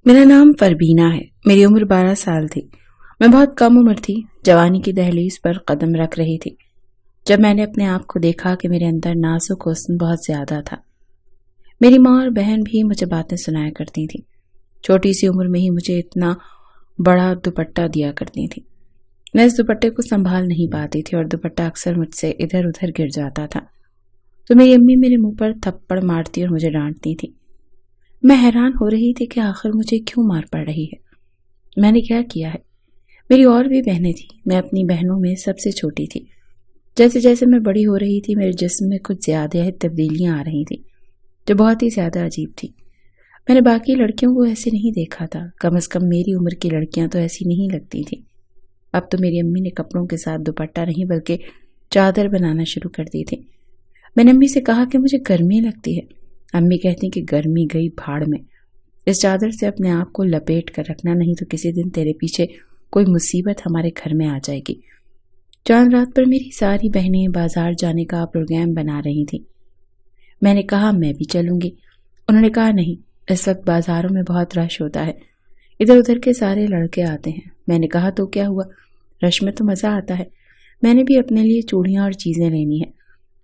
میرا نام پروینہ ہے۔ میری عمر 12 سال تھی۔ میں بہت کم عمر تھی، جوانی کی دہلیز پر قدم رکھ رہی تھی جب میں نے اپنے آپ کو دیکھا کہ میرے اندر نازک حسن بہت زیادہ تھا۔ میری ماں اور بہن بھی مجھے باتیں سنایا کرتی تھیں۔ چھوٹی سی عمر میں ہی مجھے اتنا بڑا دوپٹہ دیا کرتی تھی۔ میں اس دوپٹے کو سنبھال نہیں پاتی تھی اور دوپٹہ اکثر مجھ سے ادھر ادھر گر جاتا تھا تو میری امی میرے منہ پر تھپڑ مارتی اور مجھے ڈانٹتی تھی۔ میں حیران ہو رہی تھی کہ آخر مجھے کیوں مار پڑ رہی ہے، میں نے کیا کیا ہے۔ میری اور بھی بہنیں تھیں، میں اپنی بہنوں میں سب سے چھوٹی تھی۔ جیسے جیسے میں بڑی ہو رہی تھی میرے جسم میں کچھ زیادہ تبدیلیاں آ رہی تھیں جو بہت ہی زیادہ عجیب تھی۔ میں نے باقی لڑکیوں کو ایسے نہیں دیکھا تھا، کم از کم میری عمر کی لڑکیاں تو ایسی نہیں لگتی تھیں۔ اب تو میری امی نے کپڑوں کے ساتھ دوپٹہ نہیں بلکہ چادر بنانا شروع کر دی تھی۔ میں نے امی سے کہا کہ مجھے گرمی لگتی ہے۔ امی کہتی کہ گرمی گئی بھاڑ میں، اس چادر سے اپنے آپ کو لپیٹ کر رکھنا، نہیں تو کسی دن تیرے پیچھے کوئی مصیبت ہمارے گھر میں آ جائے گی۔ چاند رات پر میری ساری بہنیں بازار جانے کا پروگرام بنا رہی تھیں۔ میں نے کہا میں بھی چلوں گی۔ انہوں نے کہا نہیں، اس وقت بازاروں میں بہت رش ہوتا ہے، ادھر ادھر کے سارے لڑکے آتے ہیں۔ میں نے کہا تو کیا ہوا، رش میں تو مزہ آتا ہے، میں نے بھی اپنے لیے چوڑیاں اور چیزیں لینی ہیں۔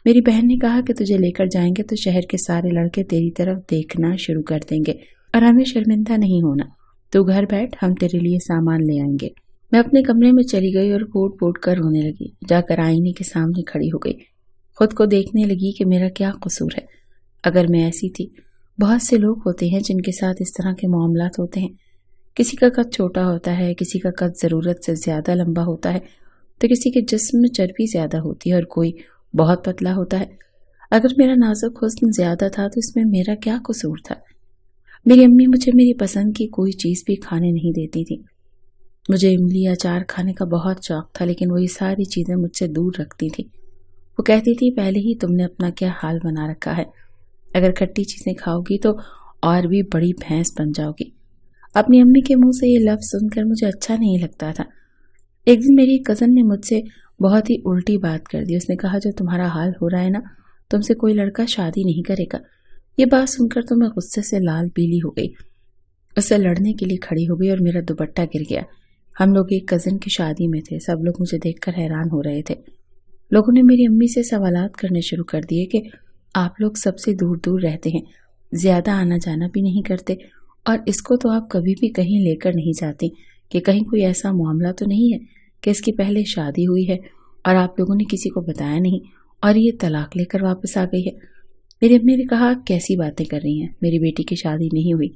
میری بہن نے کہا کہ تجھے لے کر جائیں گے تو شہر کے سارے لڑکے تیری طرف دیکھنا شروع کر دیں گے اور ہمیں شرمندہ نہیں ہونا، تو گھر بیٹھ، ہم تیرے لیے سامان لے آئیں گے۔ میں اپنے کمرے میں چلی گئی اور پھوٹ پھوٹ کر رونے لگی۔ جا کر آئینے کے سامنے کھڑی ہو گئی، خود کو دیکھنے لگی کہ میرا کیا قصور ہے۔ اگر میں ایسی تھی، بہت سے لوگ ہوتے ہیں جن کے ساتھ اس طرح کے معاملات ہوتے ہیں۔ کسی کا قد چھوٹا ہوتا ہے، کسی کا قد ضرورت سے زیادہ لمبا ہوتا ہے، تو کسی کے جسم میں چربی زیادہ ہوتی ہے اور کوئی بہت پتلا ہوتا ہے۔ اگر میرا نازک حسن زیادہ تھا تو اس میں میرا کیا قصور تھا؟ میری امی مجھے میری پسند کی کوئی چیز بھی کھانے نہیں دیتی تھی۔ مجھے املی اچار کھانے کا بہت شوق تھا، لیکن وہ یہ ساری چیزیں مجھ سے دور رکھتی تھی۔ وہ کہتی تھی پہلے ہی تم نے اپنا کیا حال بنا رکھا ہے، اگر کھٹی چیزیں کھاؤ گی تو اور بھی بڑی بھینس بن جاؤ گی۔ اپنی امی کے منہ سے یہ لفظ سن کر مجھے اچھا نہیں لگتا تھا۔ ایک دن میری کزن نے مجھ سے بہت ہی الٹی بات کر دی۔ اس نے کہا جو تمہارا حال ہو رہا ہے نا، تم سے کوئی لڑکا شادی نہیں کرے گا۔ یہ بات سن کر تو میں غصے سے لال پیلی ہو گئی، اس سے لڑنے کے لیے کھڑی ہو گئی اور میرا دوپٹہ گر گیا۔ ہم لوگ ایک کزن کی شادی میں تھے، سب لوگ مجھے دیکھ کر حیران ہو رہے تھے۔ لوگوں نے میری امی سے سوالات کرنے شروع کر دیے کہ آپ لوگ سب سے دور دور رہتے ہیں، زیادہ آنا جانا بھی نہیں کرتے، اور اس کو تو آپ کبھی بھی کہیں لے کر نہیں جاتی کہ کہیں کوئی ایسا معاملہ تو نہیں ہے کہ اس کی پہلے شادی ہوئی ہے اور آپ لوگوں نے کسی کو بتایا نہیں اور یہ طلاق لے کر واپس آ گئی ہے۔ میری امی نے کہا کیسی باتیں کر رہی ہیں، میری بیٹی کی شادی نہیں ہوئی،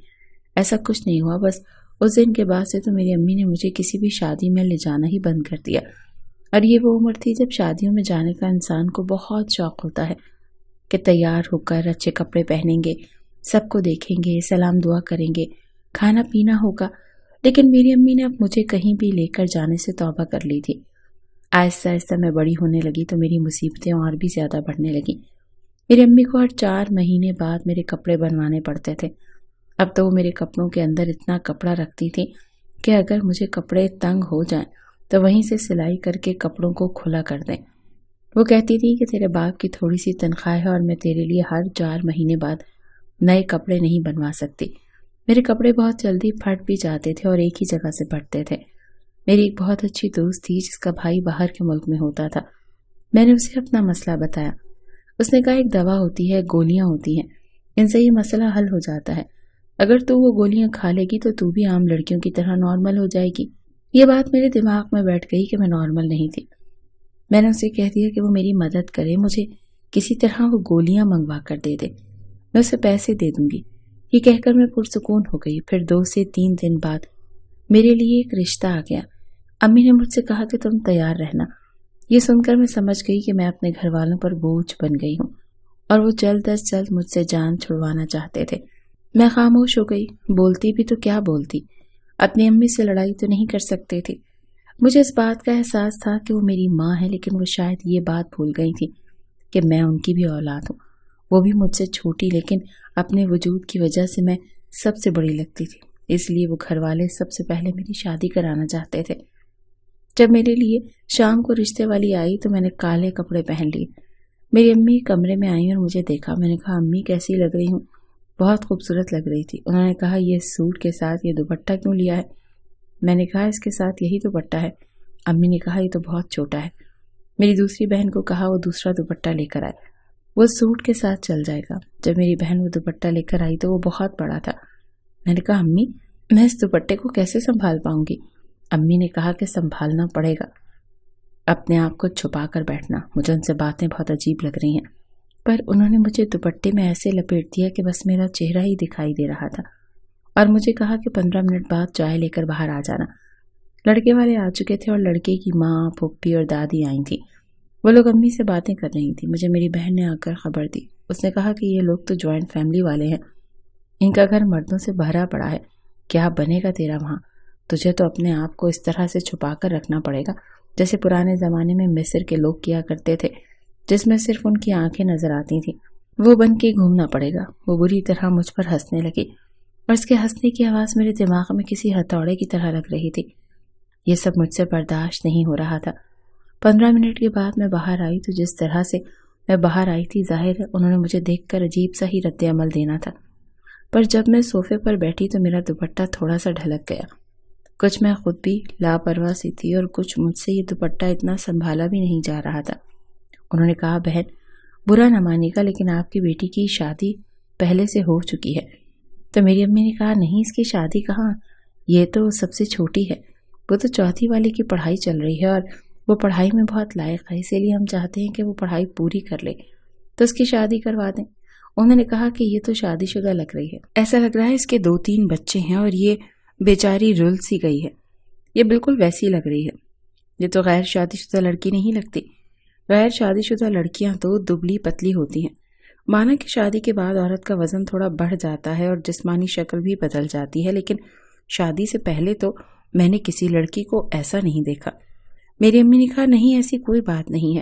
ایسا کچھ نہیں ہوا۔ بس اس دن کے بعد سے تو میری امی نے مجھے کسی بھی شادی میں لے جانا ہی بند کر دیا، اور یہ وہ عمر تھی جب شادیوں میں جانے کا انسان کو بہت شوق ہوتا ہے کہ تیار ہو کر اچھے کپڑے پہنیں گے، سب کو دیکھیں گے، سلام دعا کریں گے، کھانا پینا ہوگا۔ لیکن میری امی نے اب مجھے کہیں بھی لے کر جانے سے توبہ کر لی تھی۔ آہستہ آہستہ میں بڑی ہونے لگی تو میری مصیبتیں اور بھی زیادہ بڑھنے لگیں۔ میری امی کو ہر 4 مہینے بعد میرے کپڑے بنوانے پڑتے تھے۔ اب تو وہ میرے کپڑوں کے اندر اتنا کپڑا رکھتی تھی کہ اگر مجھے کپڑے تنگ ہو جائیں تو وہیں سے سلائی کر کے کپڑوں کو کھلا کر دیں۔ وہ کہتی تھی کہ تیرے باپ کی تھوڑی سی تنخواہ ہے اور میں تیرے لیے ہر 4 مہینے بعد نئے کپڑے نہیں بنوا سکتی۔ میرے کپڑے بہت جلدی پھٹ بھی جاتے تھے اور ایک ہی جگہ سے پھٹتے تھے۔ میری ایک بہت اچھی دوست تھی جس کا بھائی باہر کے ملک میں ہوتا تھا۔ میں نے اسے اپنا مسئلہ بتایا۔ اس نے کہا ایک دوا ہوتی ہے، گولیاں ہوتی ہیں، ان سے یہ مسئلہ حل ہو جاتا ہے، اگر تو وہ گولیاں کھا لے گی تو بھی عام لڑکیوں کی طرح نارمل ہو جائے گی۔ یہ بات میرے دماغ میں بیٹھ گئی کہ میں نارمل نہیں تھی۔ میں نے اسے کہہ دیا کہ وہ میری مدد کرے، مجھے کسی طرح وہ گولیاں منگوا کر دے دے، میں اسے پیسے دے دوں گی۔ یہ کہہ کر میں پرسکون ہو گئی۔ پھر 2 سے 3 دن بعد میرے لیے ایک رشتہ آ گیا۔ امی نے مجھ سے کہا کہ تم تیار رہنا۔ یہ سن کر میں سمجھ گئی کہ میں اپنے گھر والوں پر بوجھ بن گئی ہوں اور وہ جلد از جلد مجھ سے جان چھڑوانا چاہتے تھے۔ میں خاموش ہو گئی، بولتی بھی تو کیا بولتی، اپنی امی سے لڑائی تو نہیں کر سکتے تھی۔ مجھے اس بات کا احساس تھا کہ وہ میری ماں ہے، لیکن وہ شاید یہ بات بھول گئی تھی کہ میں ان کی بھی اولاد ہوں۔ وہ بھی مجھ سے چھوٹی، لیکن اپنے وجود کی وجہ سے میں سب سے بڑی لگتی تھی، اس لیے وہ گھر والے سب سے پہلے میری شادی کرانا چاہتے تھے۔ جب میرے لیے شام کو رشتے والی آئی تو میں نے کالے کپڑے پہن لیے۔ میری امی کمرے میں آئی اور مجھے دیکھا۔ میں نے کہا امی کیسی لگ رہی ہوں؟ بہت خوبصورت لگ رہی تھی۔ انہوں نے کہا یہ سوٹ کے ساتھ یہ دوپٹہ کیوں لیا ہے؟ میں نے کہا اس کے ساتھ یہی دوپٹہ ہے۔ امی نے کہا یہ تو بہت چھوٹا ہے۔ میری دوسری بہن کو کہا وہ دوسرا دوپٹہ لے کر آئے، وہ سوٹ کے ساتھ چل جائے گا۔ جب میری بہن وہ دوپٹہ لے کر آئی تو وہ بہت بڑا تھا۔ میں نے کہا امی میں اس دوپٹے کو کیسے سنبھال پاؤں گی؟ امی نے کہا کہ سنبھالنا پڑے گا، اپنے آپ کو چھپا کر بیٹھنا۔ مجھے ان سے باتیں بہت عجیب لگ رہی ہیں، پر انہوں نے مجھے دوپٹے میں ایسے لپیٹ دیا کہ بس میرا چہرہ ہی دکھائی دے رہا تھا، اور مجھے کہا کہ 15 منٹ بعد چائے لے کر باہر آ جانا۔ لڑکے والے آ چکے تھے اور لڑکے کی ماں، پھپھی اور دادی آئی تھیں۔ وہ لوگ امی سے باتیں کر رہی تھیں۔ مجھے میری بہن نے آ کر خبر دی۔ اس نے کہا کہ یہ لوگ تو جوائنٹ فیملی والے ہیں، ان کا گھر مردوں سے بھرا پڑا ہے، کیا بنے گا تیرا وہاں؟ تجھے تو اپنے آپ کو اس طرح سے چھپا کر رکھنا پڑے گا جیسے پرانے زمانے میں مصر کے لوگ کیا کرتے تھے، جس میں صرف ان کی آنکھیں نظر آتی تھیں۔ وہ بن کے گھومنا پڑے گا۔ وہ بری طرح مجھ پر ہنسنے لگی، اور اس کے ہنسنے کی آواز میرے دماغ میں کسی ہتھوڑے کی طرح لگ رہی تھی۔ یہ سب مجھ سے برداشت نہیں ہو رہا تھا۔ 15 منٹ کے بعد میں باہر آئی تو جس طرح سے میں باہر آئی تھی، ظاہر ہے انہوں نے مجھے دیکھ کر عجیب سا ہی رد عمل دینا تھا، پر جب میں صوفے پر بیٹھی تو میرا دوپٹہ تھوڑا سا ڈھلک گیا۔ کچھ میں خود بھی لاپرواہ سی تھی اور کچھ مجھ سے یہ دوپٹہ اتنا سنبھالا بھی نہیں جا رہا تھا۔ انہوں نے کہا بہن برا نہ مانے گا، لیکن آپ کی بیٹی کی شادی پہلے سے ہو چکی ہے۔ تو میری امی نے کہا نہیں، اس کی شادی کہاں، یہ تو سب سے چھوٹی ہے، وہ تو چوتھی والی کی پڑھائی چل رہی ہے اور وہ پڑھائی میں بہت لائق ہے، اسی لیے ہم چاہتے ہیں کہ وہ پڑھائی پوری کر لے تو اس کی شادی کروا دیں۔ انہوں نے کہا کہ یہ تو شادی شدہ لگ رہی ہے، ایسا لگ رہا ہے اس کے 2-3 بچے ہیں اور یہ بیچاری رل سی گئی ہے، یہ بالکل ویسی لگ رہی ہے۔ یہ تو غیر شادی شدہ لڑکی نہیں لگتی۔ غیر شادی شدہ لڑکیاں تو دبلی پتلی ہوتی ہیں، مانا کہ شادی کے بعد عورت کا وزن تھوڑا بڑھ جاتا ہے اور جسمانی شکل بھی بدل جاتی ہے، لیکن شادی سے پہلے تو میں نے کسی لڑکی کو ایسا نہیں دیکھا۔ میری امی نے کہا نہیں، ایسی کوئی بات نہیں ہے،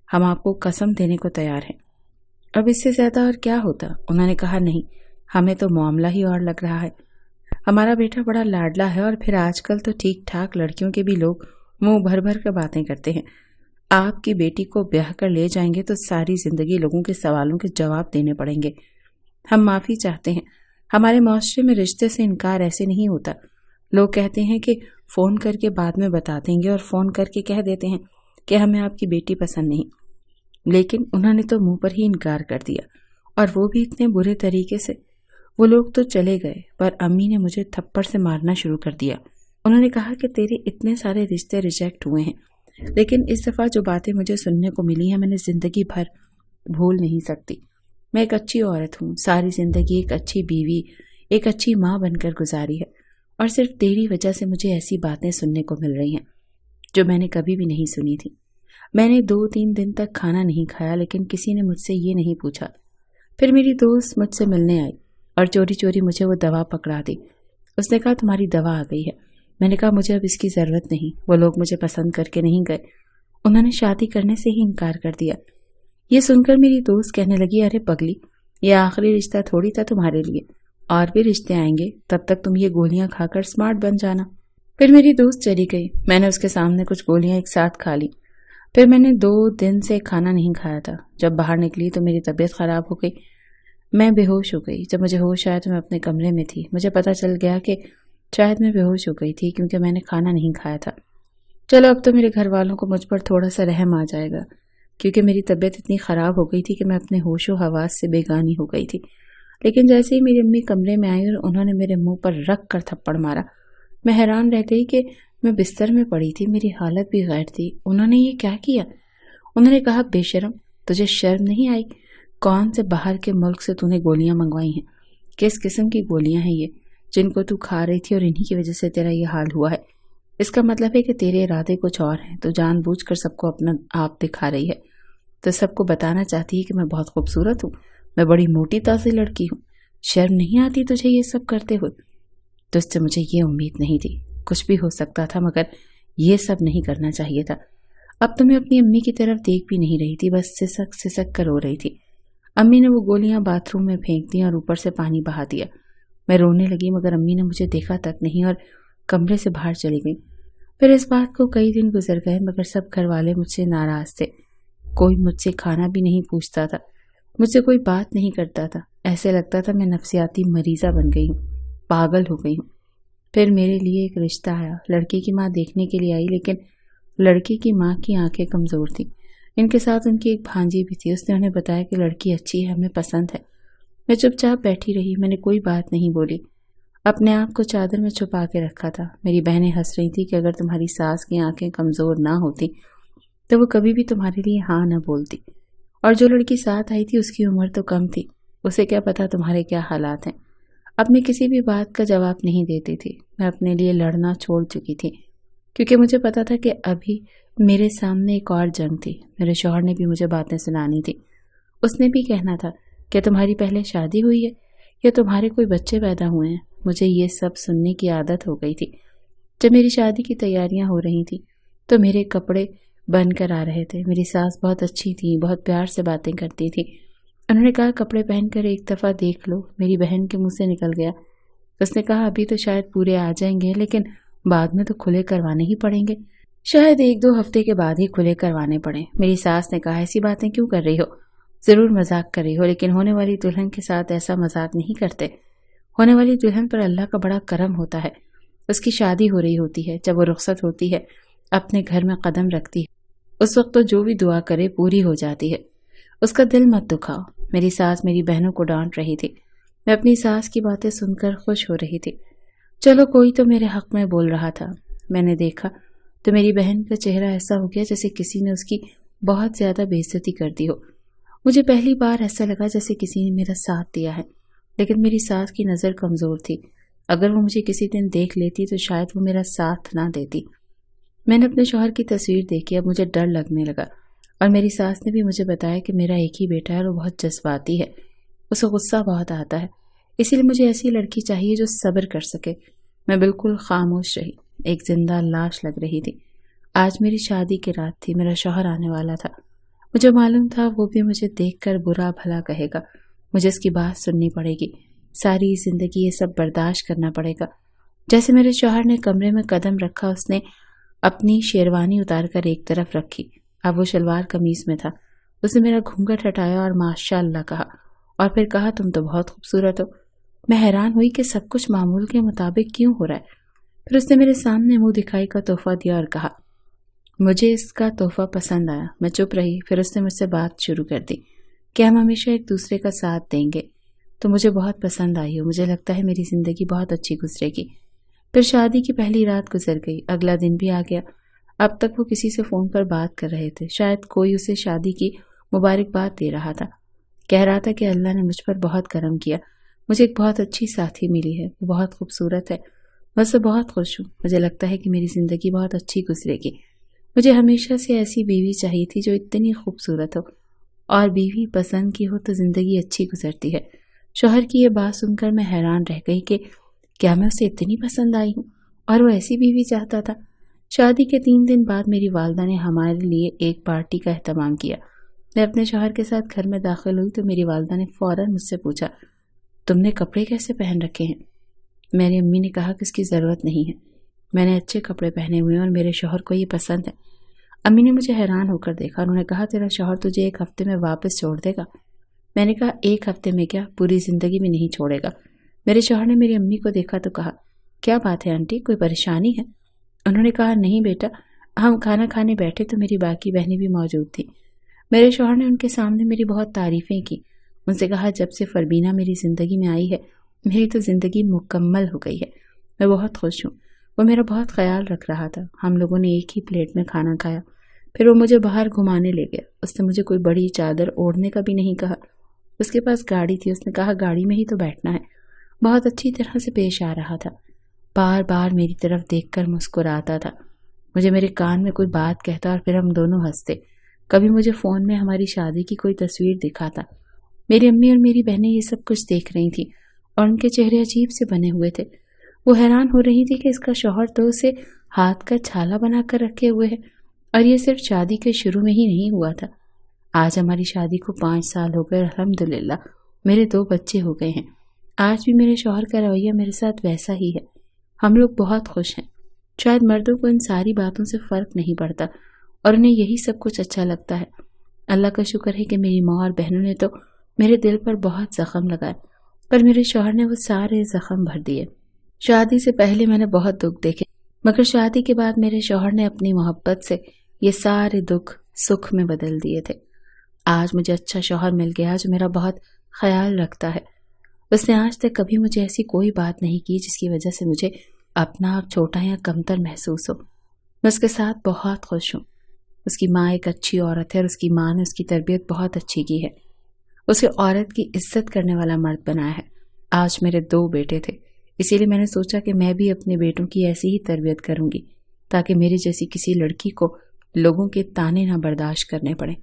ہم آپ کو قسم دینے کو تیار ہیں۔ اب اس سے زیادہ اور کیا ہوتا؟ انہوں نے کہا نہیں، ہمیں تو معاملہ ہی اور لگ رہا ہے، ہمارا بیٹا بڑا لاڈلا ہے، اور پھر آج کل تو ٹھیک ٹھاک لڑکیوں کے بھی لوگ منہ بھر بھر کر باتیں کرتے ہیں۔ آپ کی بیٹی کو بیاہ کر لے جائیں گے تو ساری زندگی لوگوں کے سوالوں کے جواب دینے پڑیں گے۔ ہم معافی چاہتے ہیں، ہمارے معاشرے میں رشتے سے انکار ایسے نہیں ہوتا۔ لوگ کہتے ہیں کہ فون کر کے بعد میں بتا دیں گے، اور فون کر کے کہہ دیتے ہیں کہ ہمیں آپ کی بیٹی پسند نہیں، لیکن انہوں نے تو منہ پر ہی انکار کر دیا، اور وہ بھی اتنے برے طریقے سے۔ وہ لوگ تو چلے گئے، پر امی نے مجھے تھپڑ سے مارنا شروع کر دیا۔ انہوں نے کہا کہ تیرے اتنے سارے رشتے ریجیکٹ ہوئے ہیں، لیکن اس دفعہ جو باتیں مجھے سننے کو ملی ہیں میں نے زندگی بھر بھول نہیں سکتی۔ میں ایک اچھی عورت ہوں، ساری زندگی ایک اچھی بیوی، ایک اچھی ماں بن کر گزاری ہے، اور صرف تیری وجہ سے مجھے ایسی باتیں سننے کو مل رہی ہیں جو میں نے کبھی بھی نہیں سنی تھی۔ میں نے 2-3 دن تک کھانا نہیں کھایا، لیکن کسی نے مجھ سے یہ نہیں پوچھا۔ پھر میری دوست مجھ سے ملنے آئی اور چوری چوری مجھے وہ دوا پکڑا دی۔ اس نے کہا تمہاری دوا آ گئی ہے۔ میں نے کہا مجھے اب اس کی ضرورت نہیں، وہ لوگ مجھے پسند کر کے نہیں گئے، انہوں نے شادی کرنے سے ہی انکار کر دیا۔ یہ سن کر میری دوست کہنے لگی ارے پگلی، یہ آخری رشتہ تھوڑی تھا تمہارے لیے، اور بھی رشتے آئیں گے، تب تک تم یہ گولیاں کھا کر سمارٹ بن جانا۔ پھر میری دوست چلی گئی، میں نے اس کے سامنے کچھ گولیاں ایک ساتھ کھا لی۔ پھر میں نے 2 دن سے کھانا نہیں کھایا تھا۔ جب باہر نکلی تو میری طبیعت خراب ہو گئی، میں بے ہوش ہو گئی۔ جب مجھے ہوش آیا تو میں اپنے کمرے میں تھی۔ مجھے پتہ چل گیا کہ شاید میں بے ہوش ہو گئی تھی کیونکہ میں نے کھانا نہیں کھایا تھا۔ چلو اب تو میرے گھر والوں کو مجھ پر تھوڑا سا رحم آ جائے گا، کیونکہ میری طبیعت اتنی خراب ہو گئی تھی کہ میں اپنے ہوش و حواس سے بیگانی ہو گئی تھی۔ لیکن جیسے ہی میری امی کمرے میں آئی اور انہوں نے میرے منہ پر رکھ کر تھپڑ مارا، میں حیران رہ گئی کہ میں بستر میں پڑی تھی، میری حالت بھی غیر تھی۔ انہوں نے یہ کیا کیا؟ انہوں نے کہا بے شرم، تجھے شرم نہیں آئی؟ کون سے باہر کے ملک سے تو نے گولیاں منگوائی ہیں؟ کس قسم کی گولیاں ہیں یہ جن کو تو کھا رہی تھی اور انہی کی وجہ سے تیرا یہ حال ہوا ہے؟ اس کا مطلب ہے کہ تیرے ارادے کچھ اور ہیں، تو جان بوجھ کر سب کو اپنا آپ دکھا رہی ہے، تو سب کو بتانا چاہتی ہے کہ میں بہت خوبصورت ہوں، میں بڑی موٹی تازی لڑکی ہوں۔ شرم نہیں آتی تجھے یہ سب کرتے ہوئے؟ تو اس سے مجھے یہ امید نہیں تھی، کچھ بھی ہو سکتا تھا مگر یہ سب نہیں کرنا چاہیے تھا۔ اب تو میں اپنی امی کی طرف دیکھ بھی نہیں رہی تھی، بس سسک سسک کر رو رہی تھی۔ امی نے وہ گولیاں باتھ روم میں پھینک دیں اور اوپر سے پانی بہا دیا۔ میں رونے لگی مگر امی نے مجھے دیکھا تک نہیں اور کمرے سے باہر چلی گئی۔ پھر اس بات کو کئی دن گزر گئے مگر سب گھر والے مجھ سے ناراض تھے، کوئی مجھ سے کھانا بھی نہیں پوچھتا تھا، مجھ سے کوئی بات نہیں کرتا تھا۔ ایسے لگتا تھا میں نفسیاتی مریضہ بن گئی ہوں، پاگل ہو گئی ہوں۔ پھر میرے لیے ایک رشتہ آیا، لڑکی کی ماں دیکھنے کے لیے آئی، لیکن لڑکی کی ماں کی آنکھیں کمزور تھیں۔ ان کے ساتھ ان کی ایک بھانجی بھی تھی، اس نے انہیں بتایا کہ لڑکی اچھی ہے، ہمیں پسند ہے۔ میں چپ چاپ بیٹھی رہی، میں نے کوئی بات نہیں بولی، اپنے آپ کو چادر میں چھپا کے رکھا تھا۔ میری بہنیں ہنس رہی تھی کہ اگر تمہاری ساس کی آنکھیں کمزور نہ ہوتی تو وہ کبھی بھی تمہارے لیے ہاں نہ بولتی، اور جو لڑکی ساتھ آئی تھی اس کی عمر تو کم تھی، اسے کیا پتا تمہارے کیا حالات ہیں۔ اب میں کسی بھی بات کا جواب نہیں دیتی تھی، میں اپنے لیے لڑنا چھوڑ چکی تھی، کیونکہ مجھے پتا تھا کہ ابھی میرے سامنے ایک اور جنگ تھی۔ میرے شوہر نے بھی مجھے باتیں سنانی تھی، اس نے بھی کہنا تھا کہ تمہاری پہلے شادی ہوئی ہے یا تمہارے کوئی بچے پیدا ہوئے ہیں۔ مجھے یہ سب سننے کی عادت ہو گئی تھی۔ جب میری شادی کی تیاریاں ہو رہی تھیں تو میرے کپڑے بن کر آ رہے تھے۔ میری ساس بہت اچھی تھی، بہت پیار سے باتیں کرتی تھی۔ انہوں نے کہا کپڑے پہن کر ایک دفعہ دیکھ لو۔ میری بہن کے منہ سے نکل گیا، اس نے کہا ابھی تو شاید پورے آ جائیں گے، لیکن بعد میں تو کھلے کروانے ہی پڑیں گے، شاید 1-2 ہفتے کے بعد ہی کھلے کروانے پڑیں۔ میری ساس نے کہا ایسی باتیں کیوں کر رہی ہو، ضرور مذاق کر رہی ہو، لیکن ہونے والی دلہن کے ساتھ ایسا مذاق نہیں کرتے۔ ہونے والی دلہن پر اللہ کا بڑا کرم ہوتا ہے، اس کی شادی ہو رہی ہوتی ہے، جب وہ رخصت ہوتی ہے، اپنے گھر میں قدم رکھتی ہے، اس وقت تو جو بھی دعا کرے پوری ہو جاتی ہے، اس کا دل مت دکھاؤ۔ میری ساس میری بہنوں کو ڈانٹ رہی تھی، میں اپنی ساس کی باتیں سن کر خوش ہو رہی تھی۔ چلو کوئی تو میرے حق میں بول رہا تھا۔ میں نے دیکھا تو میری بہن کا چہرہ ایسا ہو گیا جیسے کسی نے اس کی بہت زیادہ بے عزتی کر دی ہو۔ مجھے پہلی بار ایسا لگا جیسے کسی نے میرا ساتھ دیا ہے، لیکن میری ساس کی نظر کمزور تھی، اگر وہ مجھے کسی دن دیکھ لیتی تو شاید وہ میرا ساتھ نہ دیتی۔ میں نے اپنے شوہر کی تصویر دیکھی، اب مجھے ڈر لگنے لگا، اور میری ساس نے بھی مجھے بتایا کہ میرا ایک ہی بیٹا ہے اور وہ بہت جذباتی ہے، اسے غصہ بہت آتا ہے، اسی لیے مجھے ایسی لڑکی چاہیے جو صبر کر سکے۔ میں بالکل خاموش رہی، ایک زندہ لاش لگ رہی تھی۔ آج میری شادی کی رات تھی، میرا شوہر آنے والا تھا، مجھے معلوم تھا وہ بھی مجھے دیکھ کر برا بھلا کہے گا، مجھے اس کی بات سننی پڑے گی، ساری زندگی یہ سب برداشت کرنا پڑے گا۔ جیسے میرے شوہر نے کمرے میں قدم رکھا، اس نے اپنی شیروانی اتار کر ایک طرف رکھی، اب وہ شلوار قمیض میں تھا۔ اس نے میرا گھونگھٹ ہٹایا اور ماشاء اللہ کہا، اور پھر کہا تم تو بہت خوبصورت ہو۔ میں حیران ہوئی کہ سب کچھ معمول کے مطابق کیوں ہو رہا ہے۔ پھر اس نے میرے سامنے منہ دکھائی کا تحفہ دیا اور کہا مجھے اس کا تحفہ پسند آیا۔ میں چپ رہی، پھر اس نے مجھ سے بات شروع کر دی کہ ہم ہمیشہ ایک دوسرے کا ساتھ دیں گے، تو مجھے بہت پسند آئی ہو، مجھے لگتا ہے میری زندگی بہت اچھی گزرے گی۔ پھر شادی کی پہلی رات گزر گئی، اگلا دن بھی آ گیا۔ اب تک وہ کسی سے فون پر بات کر رہے تھے، شاید کوئی اسے شادی کی مبارکباد دے رہا تھا، کہہ رہا تھا کہ اللہ نے مجھ پر بہت کرم کیا، مجھے ایک بہت اچھی ساتھی ملی ہے، وہ بہت خوبصورت ہے، میں اس سے بہت خوش ہوں، مجھے لگتا ہے کہ میری زندگی بہت اچھی گزرے گی۔ مجھے ہمیشہ سے ایسی بیوی چاہیے تھی جو اتنی خوبصورت ہو، اور بیوی پسند کی ہو تو زندگی اچھی گزرتی ہے۔ شوہر کی یہ بات سن کر میں حیران رہ گئی کہ کیا میں اسے اتنی پسند آئی ہوں اور وہ ایسی بیوی چاہتا تھا۔ شادی کے 3 دن بعد میری والدہ نے ہمارے لیے ایک پارٹی کا اہتمام کیا۔ میں اپنے شوہر کے ساتھ گھر میں داخل ہوئی تو میری والدہ نے فوراً مجھ سے پوچھا تم نے کپڑے کیسے پہن رکھے ہیں؟ میری امی نے کہا کہ اس کی ضرورت نہیں ہے، میں نے اچھے کپڑے پہنے ہوئے ہیں اور میرے شوہر کو یہ پسند ہے۔ امی نے مجھے حیران ہو کر دیکھا، انہوں نے کہا تیرا شوہر تجھے 1 ہفتے میں واپس چھوڑ دے گا؟ میں نے کہا 1 ہفتے میں کیا، پوری زندگی میں نہیں چھوڑے گا۔ میرے شوہر نے میری امی کو دیکھا تو کہا کیا بات ہے آنٹی، کوئی پریشانی ہے؟ انہوں نے کہا نہیں بیٹا، ہم کھانا کھانے بیٹھے تو میری باقی بہنیں بھی موجود تھیں۔ میرے شوہر نے ان کے سامنے میری بہت تعریفیں کی، ان سے کہا جب سے فربینہ میری زندگی میں آئی ہے میری تو زندگی مکمل ہو گئی ہے، میں بہت خوش ہوں۔ وہ میرا بہت خیال رکھ رہا تھا، ہم لوگوں نے ایک ہی پلیٹ میں کھانا کھایا، پھر وہ مجھے باہر گھمانے لے گیا۔ اس نے مجھے کوئی بڑی چادر اوڑھنے کا بھی نہیں کہا، اس کے پاس گاڑی تھی، اس نے کہا گاڑی میں ہی تو بیٹھنا ہے، بہت اچھی طرح سے پیش آ رہا تھا، بار بار میری طرف دیکھ کر مسکراتا تھا، مجھے میرے کان میں کوئی بات کہتا اور پھر ہم دونوں ہنستے۔ کبھی مجھے فون میں ہماری شادی کی کوئی تصویر دکھاتا۔ میری امی اور میری بہنیں یہ سب کچھ دیکھ رہی تھیں اور ان کے چہرے عجیب سے بنے ہوئے تھے، وہ حیران ہو رہی تھی کہ اس کا شوہر تو اسے ہاتھ کا چھالا بنا کر رکھے ہوئے ہے، اور یہ صرف شادی کے شروع میں ہی نہیں ہوا تھا، آج ہماری شادی کو 5 سال ہو گئے، الحمدللہ میرے 2 بچے ہو گئے ہیں، آج بھی میرے شوہر کا رویہ میرے ساتھ ویسا ہی ہے، ہم لوگ بہت خوش ہیں۔ شاید مردوں کو ان ساری باتوں سے فرق نہیں پڑتا اور انہیں یہی سب کچھ اچھا لگتا ہے۔ اللہ کا شکر ہے کہ میری ماں اور بہنوں نے تو میرے دل پر بہت زخم لگائے، پر میرے شوہر نے وہ سارے زخم بھر دیے۔ شادی سے پہلے میں نے بہت دکھ دیکھے، مگر شادی کے بعد میرے شوہر نے اپنی محبت سے یہ سارے دکھ سکھ میں بدل دیے تھے۔ آج مجھے اچھا شوہر مل گیا جو میرا بہت خیال رکھتا ہے۔ اس نے آج تک کبھی مجھے ایسی کوئی بات نہیں کی جس کی وجہ سے مجھے اپنا آپ چھوٹا یا کمتر محسوس ہو۔ میں اس کے ساتھ بہت خوش ہوں۔ اس کی ماں ایک اچھی عورت ہے اور اس کی ماں نے اس کی تربیت بہت اچھی کی ہے۔ اسے عورت کی عزت کرنے والا مرد بنایا ہے۔ آج میرے 2 بیٹے تھے، اسی لیے میں نے سوچا کہ میں بھی اپنے بیٹوں کی ایسی ہی تربیت کروں گی تاکہ میری جیسی کسی لڑکی کو لوگوں کے تانے نہ برداشت کرنے پڑیں۔